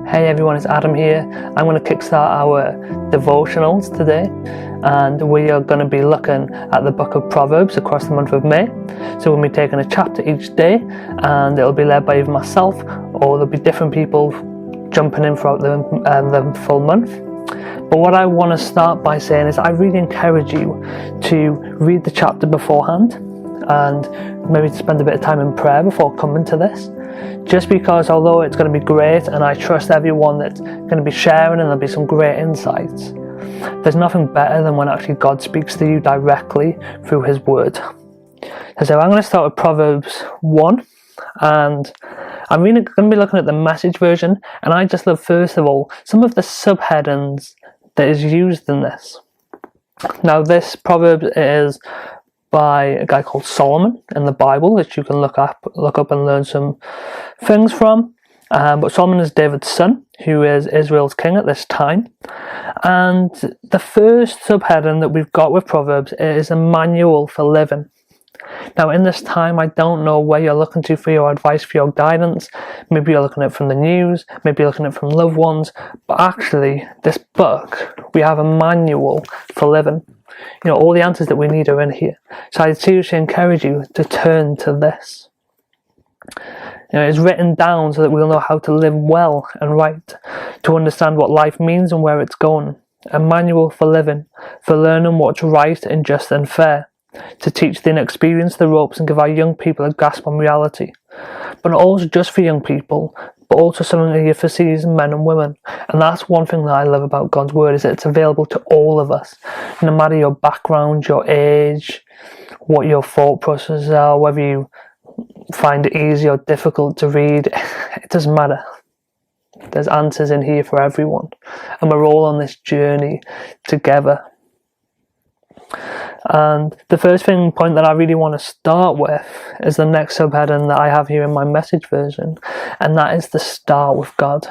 Hey everyone, it's Adam here. I'm going to kickstart our devotionals today, and we are going to be looking at the book of Proverbs across the month of May. So we'll be taking a chapter each day, and it'll be led by either myself or there'll be different people jumping in throughout the full month. But what I want to start by saying is I really encourage you to read the chapter beforehand and maybe spend a bit of time in prayer before coming to this. Just because although it's going to be great and I trust everyone that's going to be sharing and there'll be some great insights, there's nothing better than when actually God speaks to you directly through his word. So I'm going to start with Proverbs 1, and I'm really going to be looking at the message version, and I just love first of all some of the subheadings that is used in this. Now this proverb is by a guy called Solomon in the Bible, that you can look up and learn some things from. But Solomon is David's son, who is Israel's king at this time. And the first subheading that we've got with Proverbs is a manual for living. Now in this time, I don't know where you're looking to for your advice, for your guidance. Maybe you're looking at it from the news, maybe you're looking at it from loved ones, but actually this book, we have a manual for living. You know, all the answers that we need are in here. So I seriously encourage you to turn to this. You know, it's written down so that we'll know how to live well and right, to understand what life means and where it's going. A manual for living, for learning what's right and just and fair, to teach the inexperienced the ropes and give our young people a grasp on reality. But not also just for young people, but also something here for seasoned men and women. And that's one thing that I love about God's word, is that it's available to all of us, no matter your background, your age, what your thought processes are, whether you find it easy or difficult to read, it doesn't matter. There's answers in here for everyone, and we're all on this journey together. And the first point that I really want to start with is the next subheading that I have here in my message version, and that is to start with God.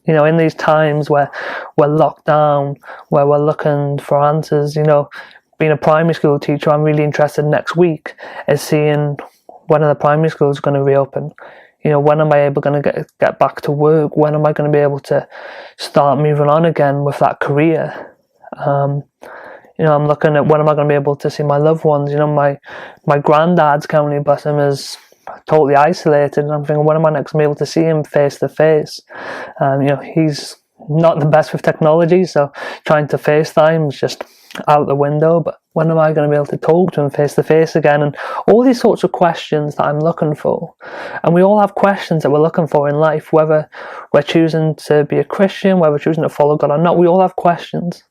You know, in these times where we're locked down, where we're looking for answers, you know, being a primary school teacher, I'm really interested next week is seeing when are the primary schools going to reopen. You know, when am I able going to get back to work? When am I going to be able to start moving on again with that career? You know, I'm looking at when am I going to be able to see my loved ones. You know, my granddad's currently, bless him, is totally isolated, and I'm thinking, when am I next going to be able to see him face to face? You know, he's not the best with technology, so trying to FaceTime is just out the window. But when am I going to be able to talk to him face to face again? And all these sorts of questions that I'm looking for. And we all have questions that we're looking for in life, whether we're choosing to be a Christian, whether we're choosing to follow God or not. We all have questions.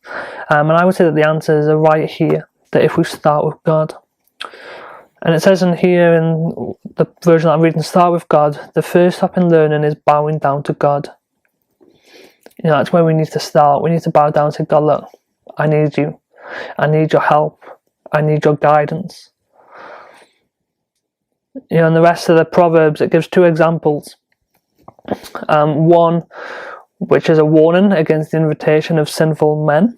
And I would say that the answers are right here, that if we start with God. And it says in here, in the version that I'm reading, start with God. The first step in learning is bowing down to God. You know, that's where we need to start. We need to bow down and say, God, look, I need you. I need your help. I need your guidance. You know, in the rest of the Proverbs, it gives two examples. One, which is a warning against the invitation of sinful men,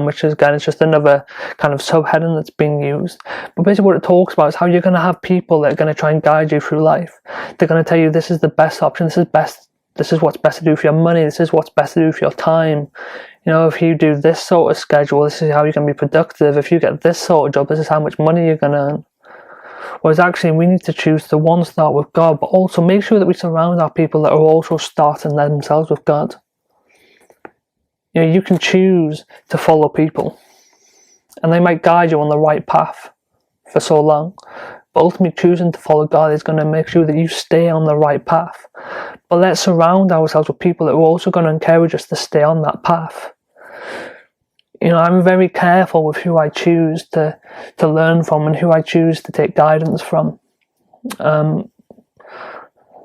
which is, again, it's just another kind of subheading that's being used. But basically what it talks about is how you're going to have people that are going to try and guide you through life. They're going to tell you this is the best option, this is what's best to do for your money, this is what's best to do for your time. You know, if you do this sort of schedule, this is how you can be productive. If you get this sort of job, this is how much money you're going to earn. Whereas actually we need to choose to, one, start with God, but also make sure that we surround our people that are also starting themselves with God. You know, you can choose to follow people, and they might guide you on the right path for so long. But ultimately choosing to follow God is going to make sure that you stay on the right path. But let's surround ourselves with people that are also going to encourage us to stay on that path. You know, I'm very careful with who I choose to learn from and who I choose to take guidance from.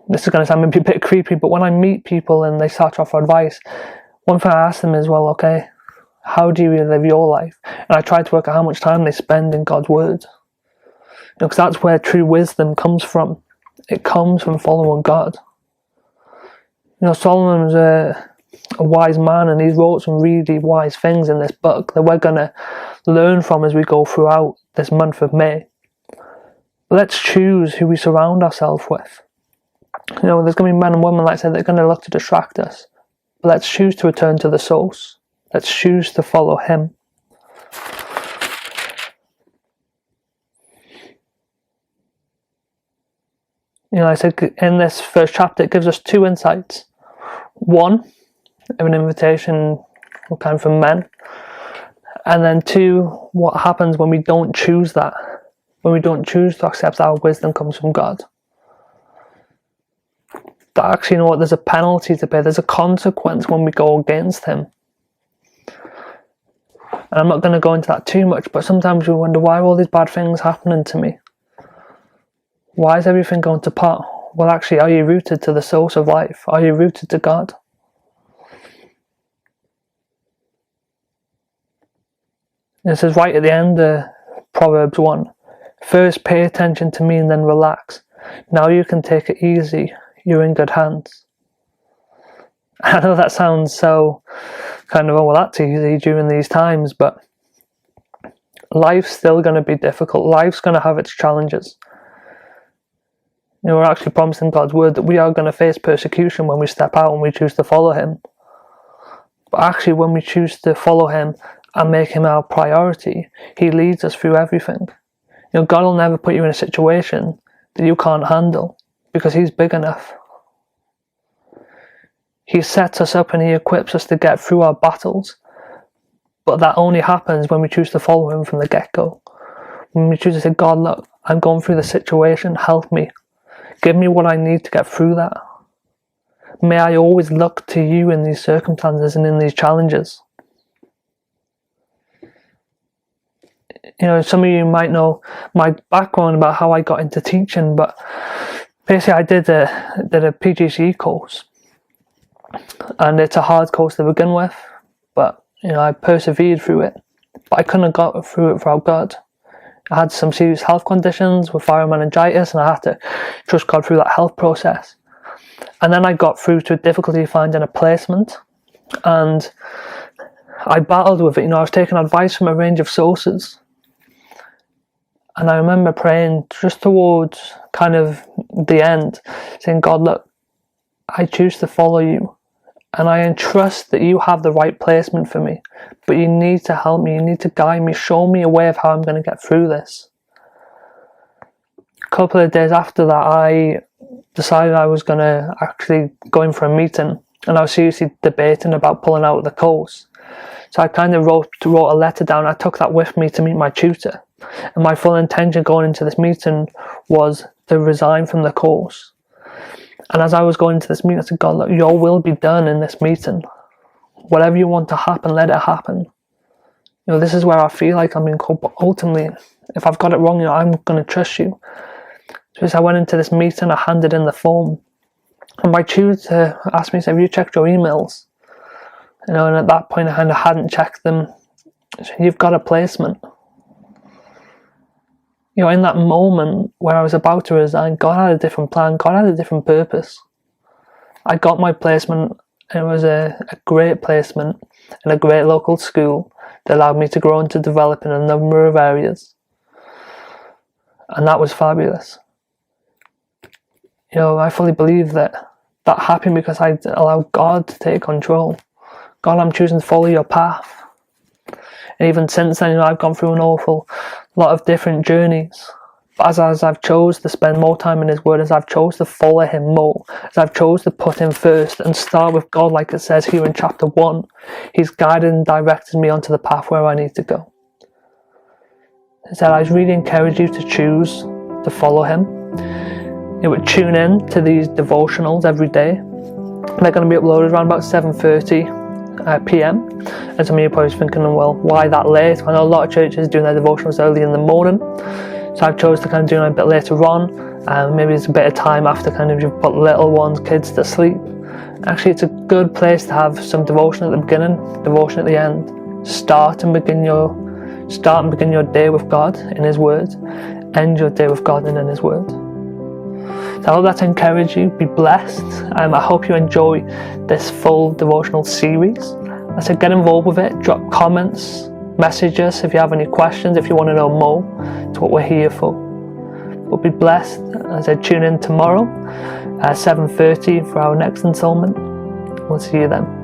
This is going to sound maybe a bit creepy, but when I meet people and they start to offer advice, one thing I ask them is, well, okay, how do you live your life? And I try to work out how much time they spend in God's word. You know, because that's where true wisdom comes from. It comes from following God. You know, Solomon was a wise man, and he wrote some really wise things in this book that we're going to learn from as we go throughout this month of May. Let's choose who we surround ourselves with. There's going to be men and women, like I said, that are going to look to distract us. But let's choose to return to the source. Let's choose to follow him. I said in this first chapter, it gives us two insights. One, an invitation kind of from men. And then two, what happens when we don't choose that? When we don't choose to accept that our wisdom comes from God. That actually, there's a penalty to pay. There's a consequence when we go against him. And I'm not going to go into that too much, but sometimes we wonder, why are all these bad things happening to me? Why is everything going to pot? Well, actually, are you rooted to the source of life? Are you rooted to God? It says right at the end of Proverbs 1, first pay attention to me and then relax. Now you can take it easy. You're in good hands. I know that sounds so kind of, well, that's easy during these times, but life's still going to be difficult. Life's going to have its challenges. We're actually promised in God's word that we are going to face persecution when we step out and we choose to follow him. But actually, when we choose to follow him and make him our priority, he leads us through everything. God will never put you in a situation that you can't handle because he's big enough. He sets us up and he equips us to get through our battles. But that only happens when we choose to follow him from the get-go. When we choose to say, God, look, I'm going through the situation, help me. Give me what I need to get through that. May I always look to you in these circumstances and in these challenges. Some of you might know my background about how I got into teaching, but basically I did a PGCE course. And it's a hard course to begin with, but I persevered through it. But I couldn't have got through it without God. I had some serious health conditions with fibromyalgia, and I had to trust God through that health process. And then I got through to a difficulty finding a placement, and I battled with it. I was taking advice from a range of sources, and I remember praying just towards kind of the end, saying, God, look, I choose to follow you, and I entrust that you have the right placement for me, but you need to help me, you need to guide me, show me a way of how I'm going to get through this. A couple of days after that, I decided I was going to actually go in for a meeting, and I was seriously debating about pulling out of the course. So I kind of wrote a letter down. I took that with me to meet my tutor, and my full intention going into this meeting was to resign from the course. And as I was going into this meeting, I said, God, look, your will be done in this meeting. Whatever you want to happen, let it happen. This is where I feel like I'm being called, but ultimately, if I've got it wrong, I'm going to trust you. So as I went into this meeting, I handed in the form. And my tutor asked me, have you checked your emails? And at that point, I kind of hadn't checked them. So you've got a placement. In that moment where I was about to resign, God had a different plan. God had a different purpose. I got my placement. It was a great placement in a great local school that allowed me to grow and to develop in a number of areas. And that was fabulous. I fully believe that happened because I allowed God to take control. God, I'm choosing to follow your path. And even since then, I've gone through an awful lot of different journeys. But as I've chose to spend more time in his word, as I've chose to follow him more, as I've chose to put him first and start with God, like it says here in chapter 1, he's guided and directed me onto the path where I need to go. So I really encourage you to choose to follow him. You would tune in to these devotionals every day. They're going to be uploaded around about 7:30 p.m. And some of you are probably thinking, well, why that late? I know a lot of churches doing their devotionals early in the morning, so I've chosen to kind of do it a bit later on. Maybe it's a bit of time after kind of you've put little ones, kids to sleep. Actually, it's a good place to have some devotion at the beginning, devotion at the end. Start and begin your day with God in his word. End your day with God and in his word. So I hope that's encouraged you. Be blessed. I hope you enjoy this full devotional series. I said, get involved with it. Drop comments, message us if you have any questions, if you want to know more. It's what we're here for. But be blessed. As I tune in tomorrow, 7:30 for our next installment. We'll see you then.